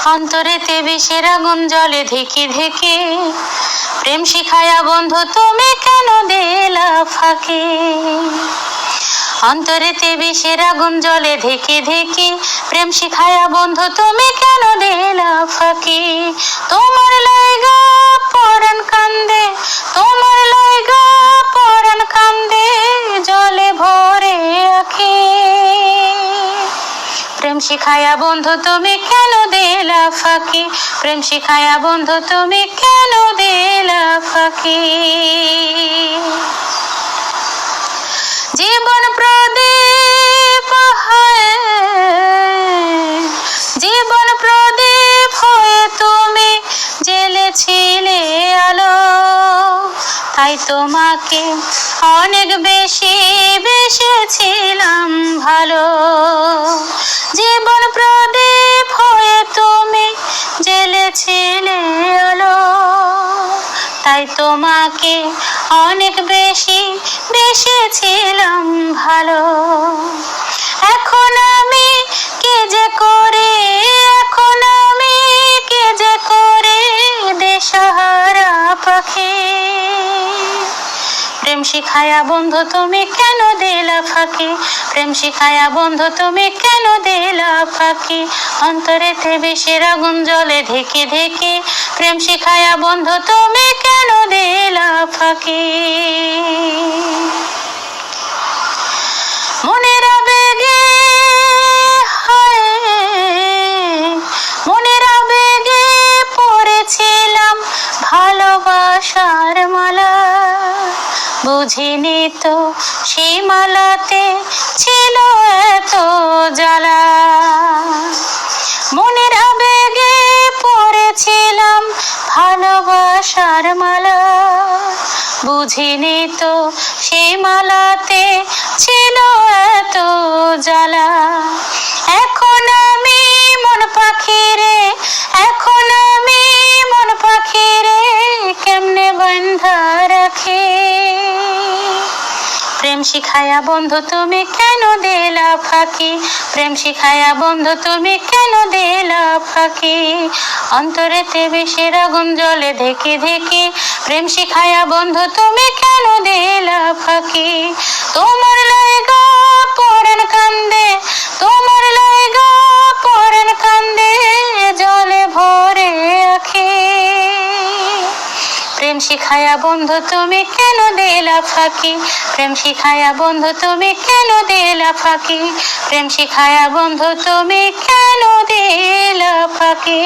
অন্তরেতে বিষের আগুন জ্বলে ধিকি ধিকি, প্রেম শিখায়া বন্ধু তুমি কেন দিলা ফাঁকি। অন্তরেতে বিষের আগুন জ্বলে ধিকি ধিকি, প্রেম শিখায়া বন্ধু তুমি কেন দিলা ফাঁকি। তোমার লাইগা পরাণ কান্দে, তোমার লাইগা পরাণ কান্দে, জলে ভরে আঁখি। প্রেম শিখায়া বন্ধু তুমি কেন দিলা ফাঁকি, প্রেম শিখায়া বন্ধু তুমি কেন দিলা ফাঁকি। জীবন প্রদীপ হয়ে, জীবন প্রদীপ হয়ে তুমি জ্বেলেছিলে আলো, তাই তোমাকে অনেক বেশি বেসেছিলাম ভালো। জীবন প্রদীপ হয়ে তুমি জ্বেলেছিলে আলো, তাই তোমাকে অনেক বেশি বেসেছিলাম ভালো। এখন আমি কে যে করে, এখন আমি কে যে করে দেশহারা পাখি। প্রেম শিখায়া বন্ধু তুমি কেন দিলা ফাঁকি, প্রেম শিখায়া বন্ধু তুমি কেন দিলা ফাঁকি। অন্তরেতে বিষের আগুন জ্বলে ধিকি ধিকি, প্রেম শিখায়া বন্ধু তুমি কেন দিলা ফাঁকি। মনের আবেগে হায়, মনের আবেগে পড়েছিলাম ভালোবাসার মালা, বুঝিনি তো সেই মালাতে ছিল এত জ্বালা। মনের আবেগে পড়েছিলাম ভালোবাসার মালা, বুঝিনি তো সেই মালাতে ছিল এত জ্বালা। এখন আমি মন পাখি রে, এখন আমি মন পাখি রে, কেমনে বান্ধা রাখি। প্রেম শিখায়া বন্ধু তুমি কেন দিলা ফাঁকি, প্রেম শিখায়া বন্ধু তুমি কেন দিলা ফাঁকি। অন্তরেতে বিষের আগুন জ্বলে ধিকি ধিকি, প্রেম শিখায়া বন্ধু তুমি কেন দিলা ফাঁকি। তোমার লাইগা পরাণ কান্দে, তোমার লাইগা পরাণ কান্দে, জলে ভরে আঁখি। প্রেম শিখায়া বন্ধু তুমি কেন দিলা ফাঁকি, প্রেম শিখায়া বন্ধু তুমি কেন দিলা ফাঁকি। প্রেম শিখায়া বন্ধু তুমি কেন দিলা ফাঁকি।